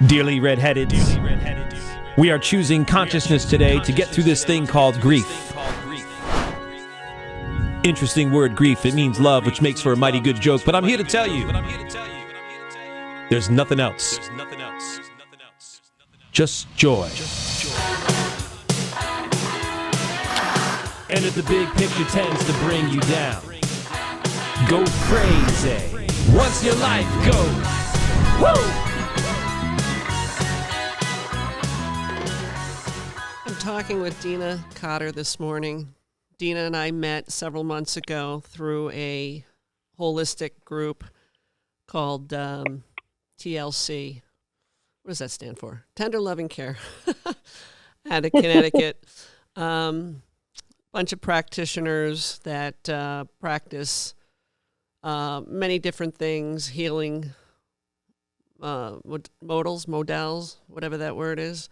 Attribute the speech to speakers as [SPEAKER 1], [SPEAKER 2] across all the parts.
[SPEAKER 1] Dearly redheaded, we are choosing consciousness today to get through this thing called grief. Interesting word, grief. It means love, which makes for a mighty good joke, but I'm here to tell you, there's nothing else. Just joy. And if the big picture tends to bring you down, go crazy once your life goes. Woo!
[SPEAKER 2] I'm talking with Deana Cotter this morning. Deana and I met several months ago through a holistic group called TLC. What does that stand for? Tender Loving Care. Out of Connecticut. Bunch of practitioners that practice many different things, healing modals, whatever that word is.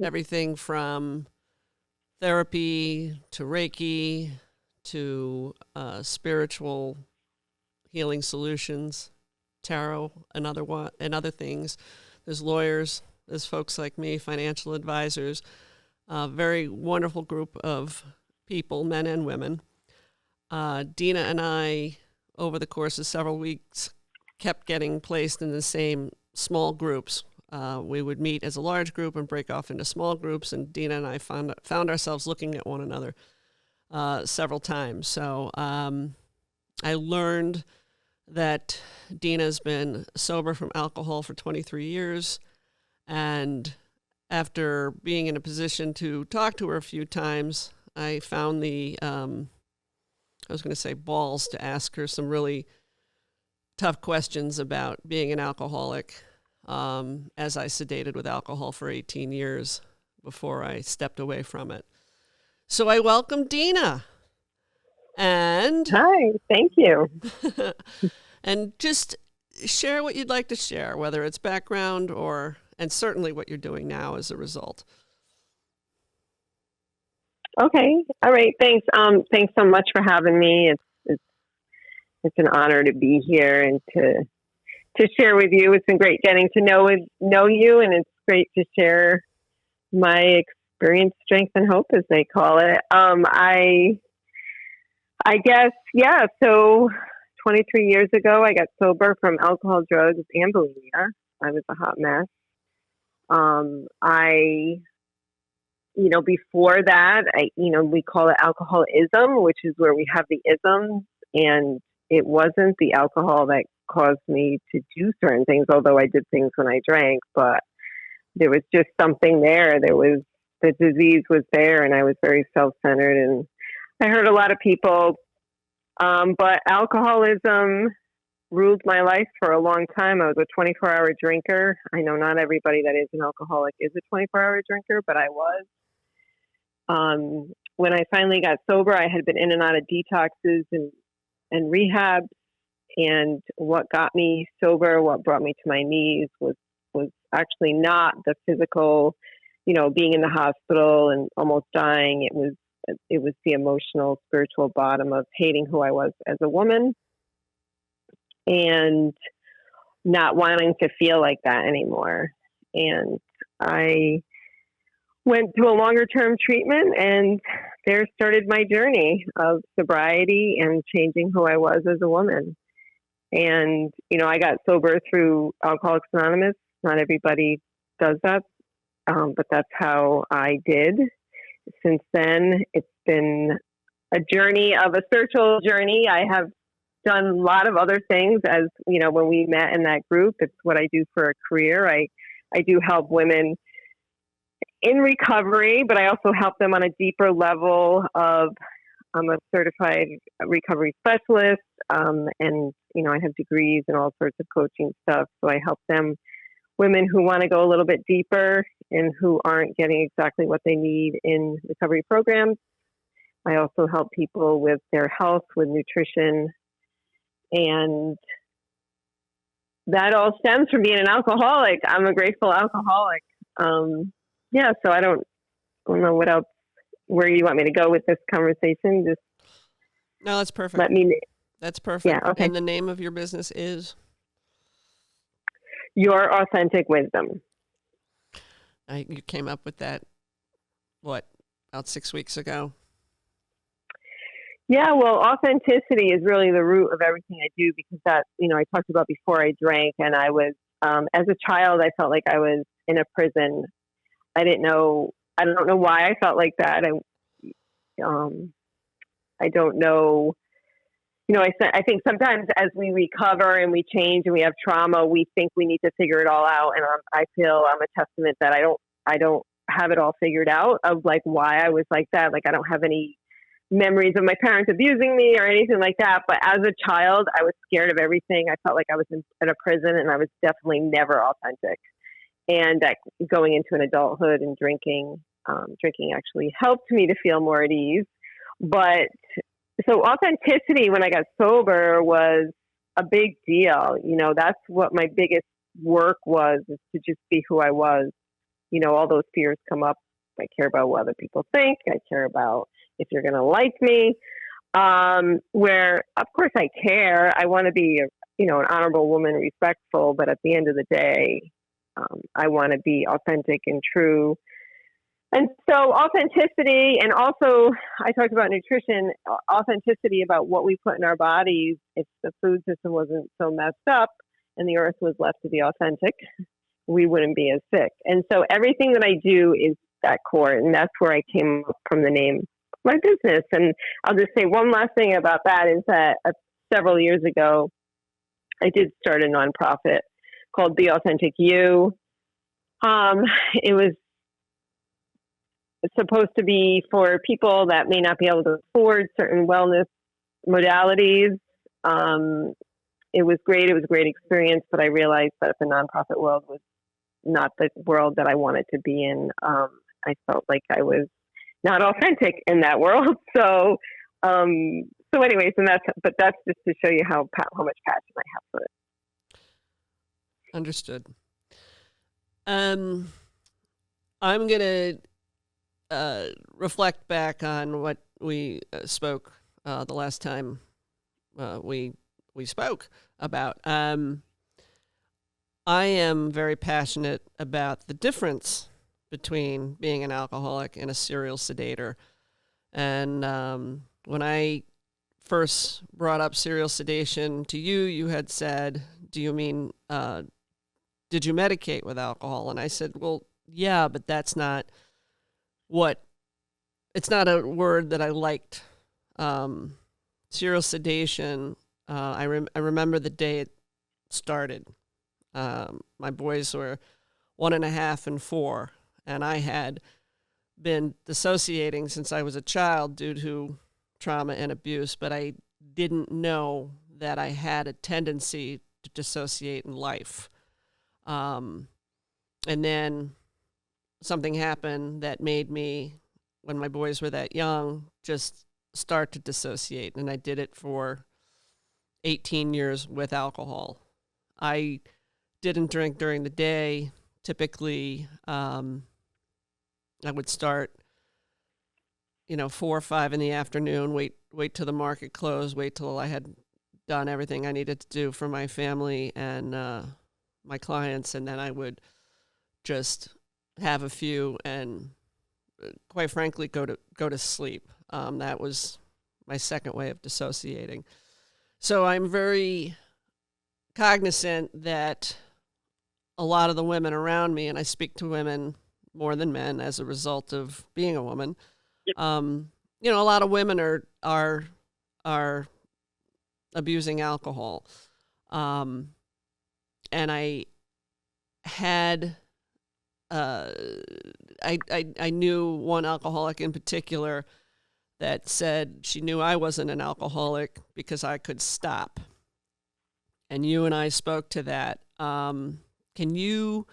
[SPEAKER 2] Everything from therapy to Reiki to spiritual healing solutions, tarot, and other things. There's lawyers, there's folks like me, financial advisors, a very wonderful group of people, men and women. Deana and I, over the course of several weeks, kept getting placed in the same small groups. We would meet as a large group and break off into small groups, and Deana and I found ourselves looking at one another several times. So I learned that Deana's been sober from alcohol for 23 years, and after being in a position to talk to her a few times, I found balls to ask her some really tough questions about being an alcoholic, as I sedated with alcohol for 18 years before I stepped away from it. So I welcome Deana. And
[SPEAKER 3] hi, thank you.
[SPEAKER 2] And just share what you'd like to share, whether it's background and certainly what you're doing now as a result.
[SPEAKER 3] Okay, all right, thanks. Thanks so much for having me. It's an honor to be here and to share with you. It's been great getting to know you, and it's great to share my experience, strength, and hope, as they call it. I guess, yeah, so 23 years ago, I got sober from alcohol, drugs, and bulimia. I was a hot mess. Before that, we call it alcoholism, which is where we have the isms, and it wasn't the alcohol that caused me to do certain things, although I did things when I drank, but there was just something there. The disease was there, and I was very self-centered, and I hurt a lot of people. But alcoholism ruled my life for a long time. I was a 24-hour drinker. I know not everybody that is an alcoholic is a 24-hour drinker, but I was. When I finally got sober, I had been in and out of detoxes and rehabs. And what got me sober, what brought me to my knees was actually not the physical, being in the hospital and almost dying. It was the emotional, spiritual bottom of hating who I was as a woman and not wanting to feel like that anymore. And I went to a longer term treatment, and there started my journey of sobriety and changing who I was as a woman. And, I got sober through Alcoholics Anonymous. Not everybody does that, but that's how I did. Since then, it's been a spiritual journey. I have done a lot of other things, as, when we met in that group. It's what I do for a career. I do help women in recovery, but I also help them on a deeper level I'm a certified recovery specialist, and, I have degrees in all sorts of coaching stuff. So I help women who want to go a little bit deeper and who aren't getting exactly what they need in recovery programs. I also help people with their health, with nutrition, and that all stems from being an alcoholic. I'm a grateful alcoholic. So I don't know what else, where you want me to go with this conversation.
[SPEAKER 2] No, that's perfect.
[SPEAKER 3] Let me.
[SPEAKER 2] That's perfect.
[SPEAKER 3] Yeah, okay.
[SPEAKER 2] And the name of your business is?
[SPEAKER 3] Your Authentic Wisdom.
[SPEAKER 2] You came up with that, what, about 6 weeks ago?
[SPEAKER 3] Yeah, well, authenticity is really the root of everything I do, because that, I talked about before I drank, and I was, as a child, I felt like I was in a prison. I don't know why I felt like that. I don't know. I think sometimes as we recover and we change and we have trauma, we think we need to figure it all out. And I feel I'm a testament that I don't have it all figured out of like why I was like that. Like I don't have any memories of my parents abusing me or anything like that. But as a child, I was scared of everything. I felt like I was in a prison, and I was definitely never authentic. And that going into an adulthood and drinking actually helped me to feel more at ease. But so authenticity when I got sober was a big deal. That's what my biggest work was, is to just be who I was. All those fears come up. I care about what other people think. I care about if you're going to like me. Where, of course, I care. I want to be, an honorable woman, respectful. But at the end of the day, I want to be authentic and true. And so authenticity, and also I talked about nutrition, authenticity about what we put in our bodies. If the food system wasn't so messed up and the earth was left to be authentic, we wouldn't be as sick. And so everything that I do is that core, and that's where I came up from the name of my business. And I'll just say one last thing about that is that several years ago, I did start a nonprofit called Be Authentic You. It was supposed to be for people that may not be able to afford certain wellness modalities. It was great. It was a great experience, but I realized that the nonprofit world was not the world that I wanted to be in. I felt like I was not authentic in that world. So anyways, that's just to show you how much passion I have for it.
[SPEAKER 2] Understood. I'm going to reflect back on what we spoke the last time we spoke about. I am very passionate about the difference between being an alcoholic and a serial sedator. And when I first brought up serial sedation to you, you had said, do you mean, did you medicate with alcohol? And I said, well, yeah, but that's not it's not a word that I liked. Serial sedation, I remember the day it started. My boys were 1.5 and 4, and I had been dissociating since I was a child due to trauma and abuse, but I didn't know that I had a tendency to dissociate in life. And then something happened that made me, when my boys were that young, just start to dissociate. And I did it for 18 years with alcohol. I didn't drink during the day. Typically, I would start, 4 or 5 in the afternoon, wait till the market closed, wait till I had done everything I needed to do for my family and my clients, and then I would just have a few and, quite frankly, go to sleep. That was my second way of dissociating. So I'm very cognizant that a lot of the women around me, and I speak to women more than men as a result of being a woman. Yep. A lot of women are abusing alcohol. And I had, I knew one alcoholic in particular that said she knew I wasn't an alcoholic because I could stop. And you and I spoke to that. Can you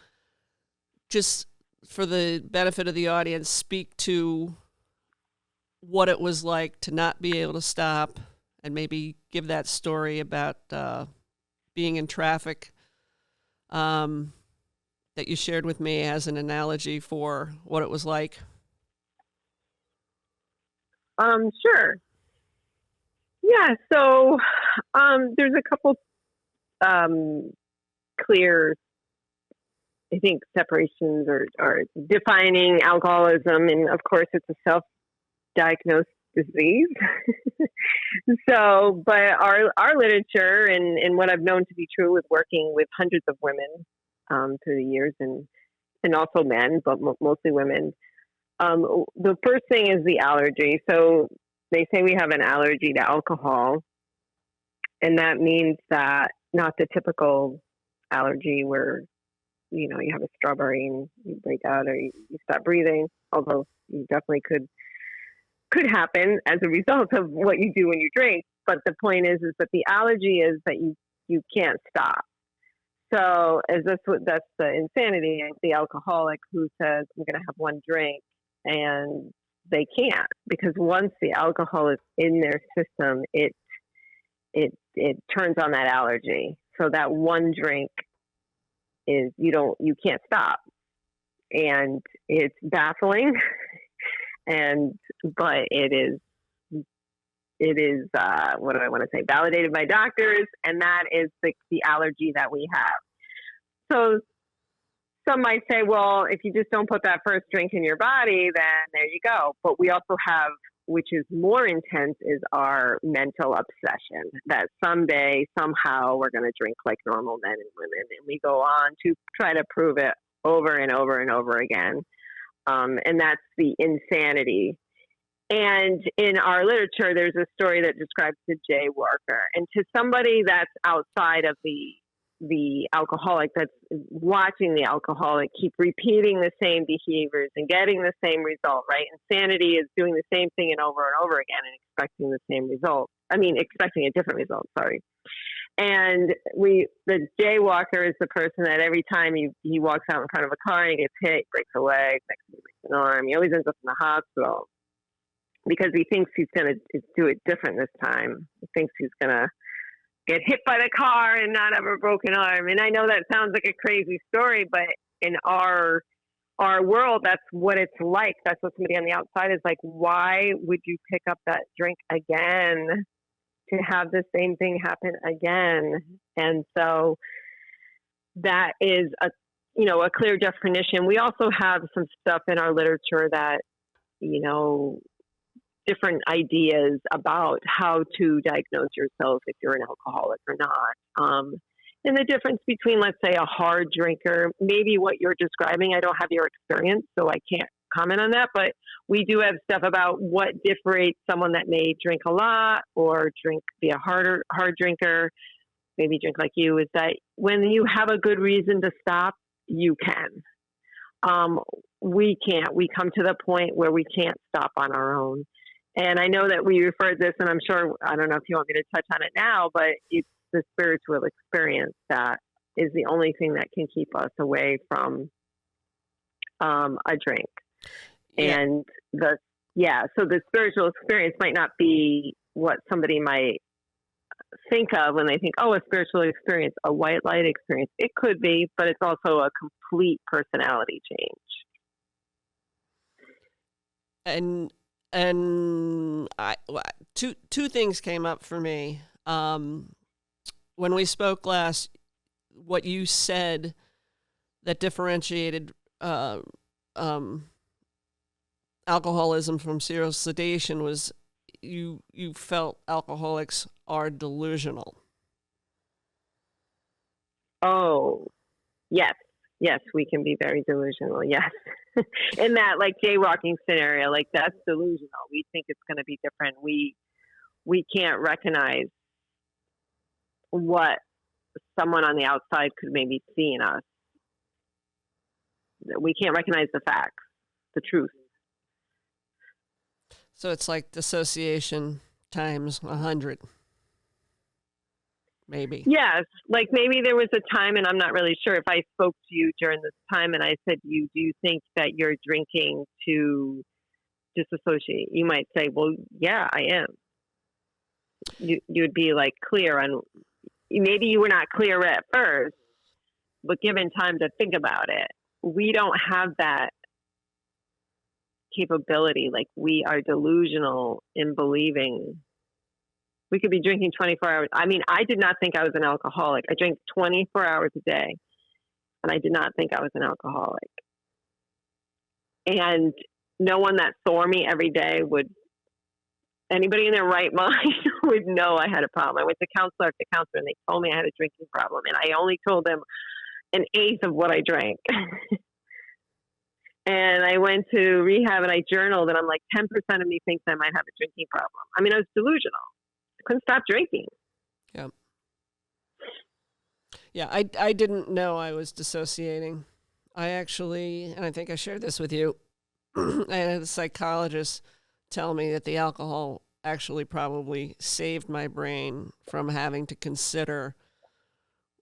[SPEAKER 2] just, for the benefit of the audience, speak to what it was like to not be able to stop, and maybe give that story about being in traffic that you shared with me as an analogy for what it was like?
[SPEAKER 3] Sure. Yeah, so there's a couple clear I think separations are defining alcoholism, and of course, it's a self-diagnosed disease. So, but our literature and what I've known to be true with working with hundreds of women through the years, and also men, but mostly women. The first thing is the allergy. So they say we have an allergy to alcohol, and that means that not the typical allergy where, you know, you have a strawberry and you break out or you stop breathing, although you definitely could happen as a result of what you do when you drink. But the point is that the allergy is that you can't stop. So that's the insanity of the alcoholic who says, I'm going to have one drink, and they can't, because once the alcohol is in their system, it turns on that allergy. So that one drink is, you can't stop. And it's baffling. But it is what do I want to say? Validated by doctors. And that is the allergy that we have. So some might say, well, if you just don't put that first drink in your body, then there you go. But we also have, which is more intense, is our mental obsession that someday, somehow, we're going to drink like normal men and women. And we go on to try to prove it over and over and over again. And that's the insanity. And in our literature, there's a story that describes the jaywalker. And to somebody that's outside of the alcoholic, that's watching the alcoholic keep repeating the same behaviors and getting the same result, right? Insanity is doing the same thing and over again and expecting the same result. Expecting a different result, sorry. And the jaywalker is the person that every time he walks out in front of a car and he gets hit, he breaks a leg, next time he breaks an arm, he always ends up in the hospital because he thinks he's going to do it different this time. He thinks he's going to get hit by the car and not have a broken arm. And I know that sounds like a crazy story, but in our world, that's what it's like. That's what somebody on the outside is like. Why would you pick up that drink again to have the same thing happen again? And so that is a clear definition. We also have some stuff in our literature that, different ideas about how to diagnose yourself if you're an alcoholic or not. And the difference between, let's say, a hard drinker, maybe what you're describing, I don't have your experience, so I can't comment on that, but we do have stuff about what differentiates someone that may drink a lot or be a hard drinker, maybe drink like you, is that when you have a good reason to stop, you can. We can't. We come to the point where we can't stop on our own. And I know that we referred this, and I'm sure, I don't know if you want me to touch on it now, but it's the spiritual experience that is the only thing that can keep us away from a drink. Yeah. And so the spiritual experience might not be what somebody might think of when they think, oh, a spiritual experience, a white light experience. It could be, but it's also a complete personality change.
[SPEAKER 2] And two things came up for me. When we spoke last, what you said that differentiated alcoholism from serial sedation was you felt alcoholics are delusional.
[SPEAKER 3] Oh, yes. Yes, we can be very delusional. Yes. In that like jaywalking scenario, like that's delusional. We think it's going to be different. We can't recognize what someone on the outside could maybe see in us. We can't recognize the facts, the truth.
[SPEAKER 2] So it's like dissociation times 100. Maybe. Yes.
[SPEAKER 3] Like maybe there was a time, and I'm not really sure if I spoke to you during this time and I said, do you think that you're drinking to disassociate? You might say, well, yeah, I am. You would be like clear on, maybe you were not clear at first, but given time to think about it, we don't have that capability. Like we are delusional in believing we could be drinking 24 hours. I mean, I did not think I was an alcoholic. I drank 24 hours a day. and I did not think I was an alcoholic. And no one that saw me every day anybody in their right mind would know I had a problem. I went to counselor after counselor, and they told me I had a drinking problem, and I only told them an eighth of what I drank. And I went to rehab, and I journaled, and I'm like, 10% of me thinks I might have a drinking problem. I mean, I was delusional. I couldn't stop drinking.
[SPEAKER 2] Yeah. Yeah, I didn't know I was dissociating. I actually, and I think I shared this with you, I had a psychologist tell me that the alcohol actually probably saved my brain from having to consider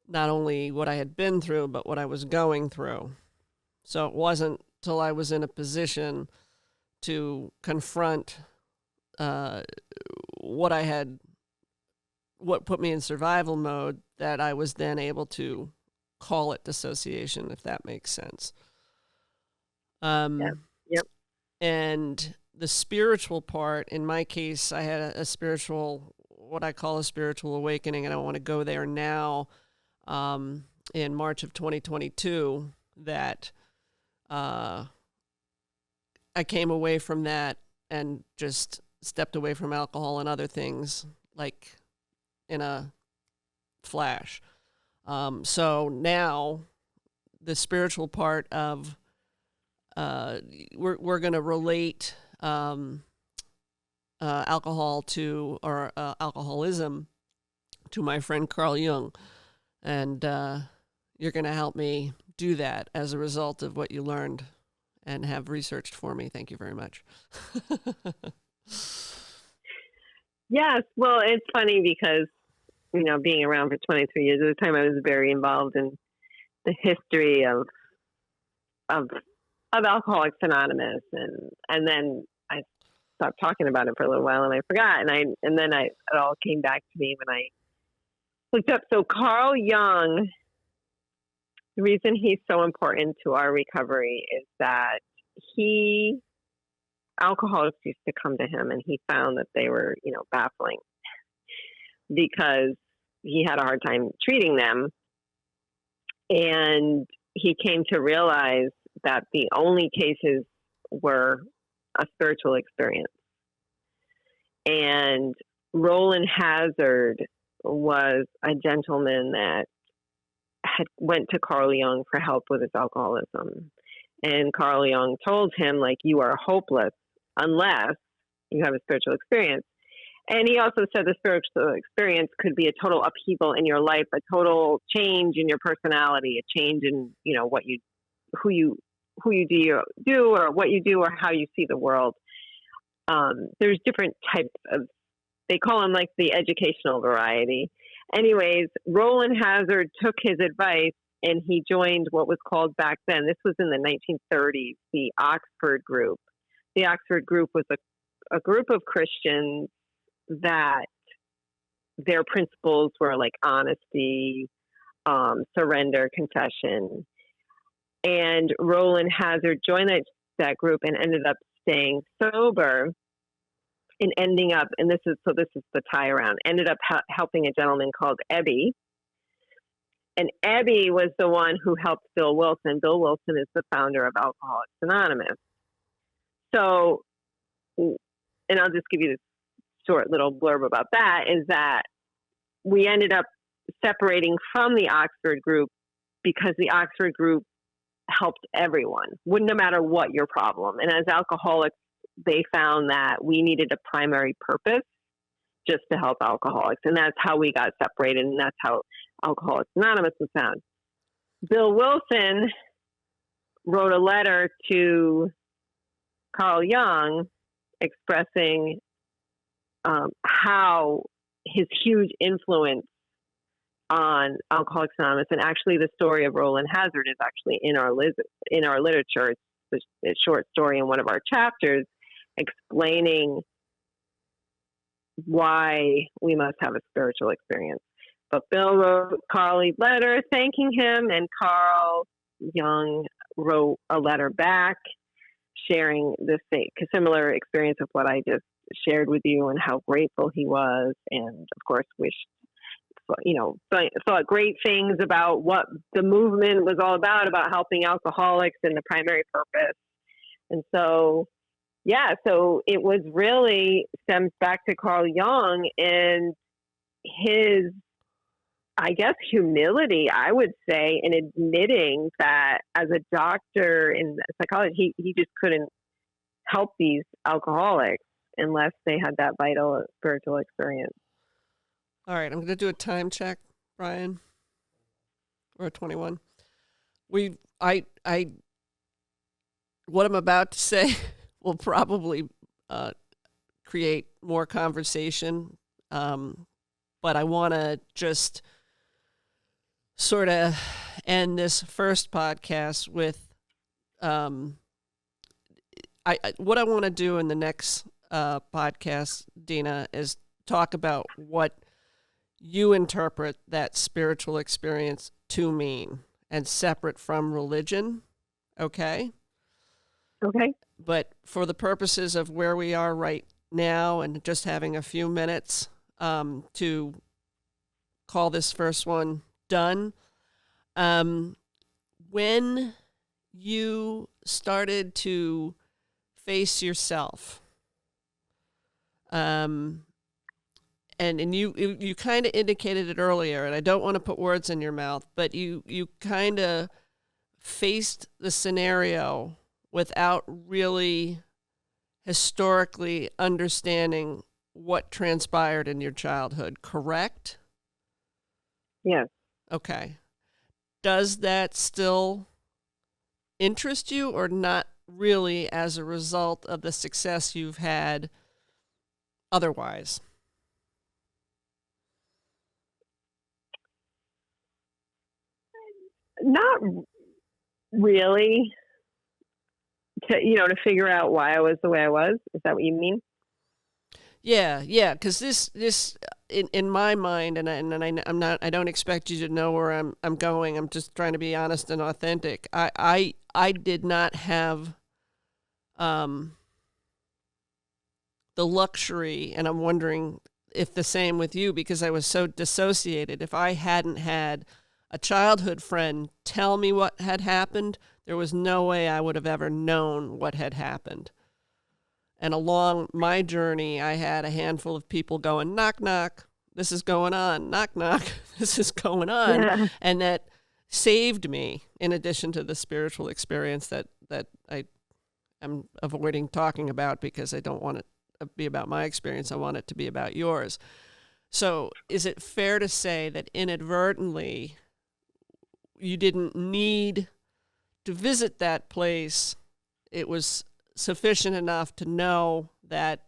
[SPEAKER 2] not only what I had been through, but what I was going through. So it wasn't till I was in a position to confront what put me in survival mode that I was then able to call it dissociation, if that makes sense.
[SPEAKER 3] Yeah. Yep.
[SPEAKER 2] And the spiritual part, in my case, I had a spiritual, what I call a spiritual awakening, and I want to go there now, in March of 2022, that I came away from that and just stepped away from alcohol and other things, like in a flash. So now the spiritual part of, we're going to relate alcohol to, or alcoholism to my friend Carl Jung. And you're going to help me do that as a result of what you learned and have researched for me. Thank you very much.
[SPEAKER 3] Yes. Well, it's funny because, being around for 23 years, at the time I was very involved in the history of Alcoholics Anonymous, and then I stopped talking about it for a little while, and I forgot, and then it all came back to me when I looked up. So Carl Jung, the reason he's so important to our recovery is that alcoholics used to come to him, and he found that they were, baffling because he had a hard time treating them. And he came to realize that the only cases were a spiritual experience. And Roland Hazard was a gentleman that went to Carl Jung for help with his alcoholism. And Carl Jung told him, you are hopeless unless you have a spiritual experience. And he also said the spiritual experience could be a total upheaval in your life, a total change in your personality, a change in, who you do or what you do or how you see the world. There's different types of, they call them the educational variety. Anyways, Roland Hazard took his advice and he joined what was called back then, this was in the 1930s, the Oxford Group. The Oxford Group was a group of Christians that their principles were honesty, surrender, confession. And Roland Hazard joined that group and ended up staying sober and ending up, and this is the tie around, ended up helping a gentleman called Ebby. And Ebby was the one who helped Bill Wilson. Bill Wilson is the founder of Alcoholics Anonymous. So, and I'll just give you this short little blurb about that, is that we ended up separating from the Oxford Group because the Oxford Group helped everyone, no matter what your problem. And as alcoholics, they found that we needed a primary purpose just to help alcoholics. And that's how we got separated. And that's how Alcoholics Anonymous was found. Bill Wilson wrote a letter to Carl Jung expressing how his huge influence on Alcoholics Anonymous, and actually the story of Roland Hazard is actually in our literature. It's a short story in one of our chapters explaining why we must have a spiritual experience. But Bill wrote Carl a letter thanking him, and Carl Jung wrote a letter back sharing the similar experience of what I just shared with you and how grateful he was, and of course wished thought great things about what the movement was all about helping alcoholics and the primary purpose. And so, so it was really stems back to Carl Jung and his, I guess, humility, I would say, in admitting that as a doctor in psychology, he just couldn't help these alcoholics unless they had that vital spiritual experience.
[SPEAKER 2] All right, I'm going to do a time check, Brian. We're at 21. What I'm about to say will probably create more conversation, but I want to just sort of end this first podcast with what I want to do in the next podcast, Deana, is talk about what you interpret that spiritual experience to mean and separate from religion. Okay?
[SPEAKER 3] Okay.
[SPEAKER 2] But for the purposes of where we are right now and just having a few minutes to call this first one done, when you started to face yourself, and you kind of indicated it earlier, and I don't want to put words in your mouth, but you kind of faced the scenario without really historically understanding what transpired in your childhood, correct?
[SPEAKER 3] Yes.
[SPEAKER 2] Okay. Does that still interest you or not really as a result of the success you've had otherwise?
[SPEAKER 3] Not really. To figure out why I was the way I was. Is that what you mean?
[SPEAKER 2] Yeah, because this in my mind, and I don't expect you to know where I'm going. I'm just trying to be honest and authentic. I did not have the luxury, and I'm wondering if the same with you, because I was so dissociated. If I hadn't had a childhood friend tell me what had happened, there was no way I would have ever known what had happened. And along my journey, I had a handful of people going, knock, knock, this is going on, knock, knock, this is going on. Yeah. And that saved me, in addition to the spiritual experience that I am avoiding talking about because I don't want it to be about my experience. I want it to be about yours. So is it fair to say that inadvertently you didn't need to visit that place? It was sufficient enough to know that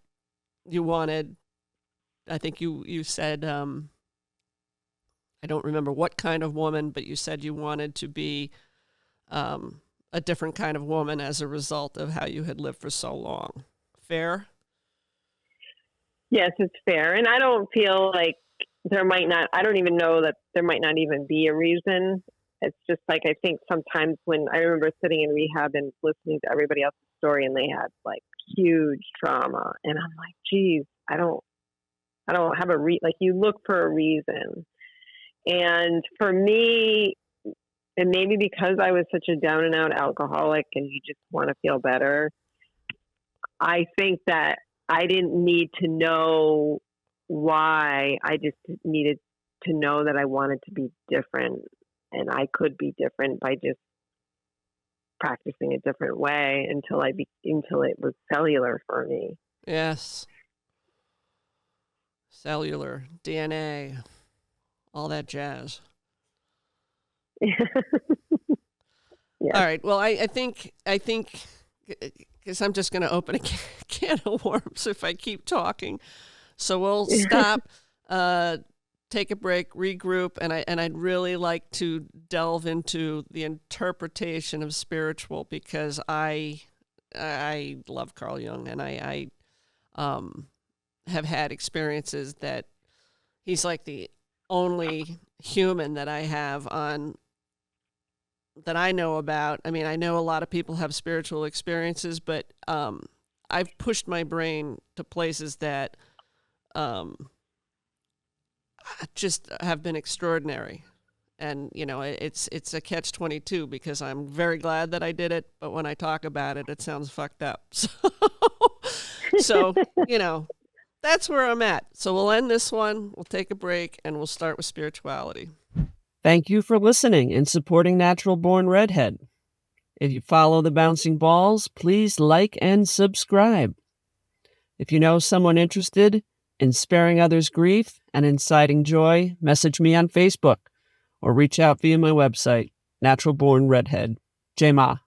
[SPEAKER 2] you wanted, I think you said, I don't remember what kind of woman, but you said you wanted to be a different kind of woman as a result of how you had lived for so long. Fair?
[SPEAKER 3] Yes, it's fair. And I don't feel like I don't even know that there might not even be a reason. It's just like, I think sometimes when I remember sitting in rehab and listening to everybody else's story and they had like huge trauma, and I'm like, geez, I don't have like you look for a reason. And for me, and maybe because I was such a down and out alcoholic and you just want to feel better, I think that I didn't need to know why. I just needed to know that I wanted to be different, and I could be different by just practicing a different way until it was cellular for me.
[SPEAKER 2] Yes. Cellular, DNA, all that jazz.
[SPEAKER 3] Yes.
[SPEAKER 2] All right. Well, I think, because I'm just going to open a can of worms if I keep talking. So we'll stop, take a break, regroup, and I'd really like to delve into the interpretation of spiritual, because I love Carl Jung, and I have had experiences that he's like the only human that I have on that I know about. I mean, I know a lot of people have spiritual experiences, but I've pushed my brain to places that just have been extraordinary. And, you know, it's a catch-22 because I'm very glad that I did it, but when I talk about it, it sounds fucked up. So, you know, that's where I'm at. So we'll end this one, we'll take a break, and we'll start with spirituality. Thank you for listening and supporting Natural Born Redhead. If you follow the bouncing balls, please like and subscribe. If you know someone interested in sparing others grief and inciting joy, message me on Facebook or reach out via my website, Natural Born Redhead. Jai Ma.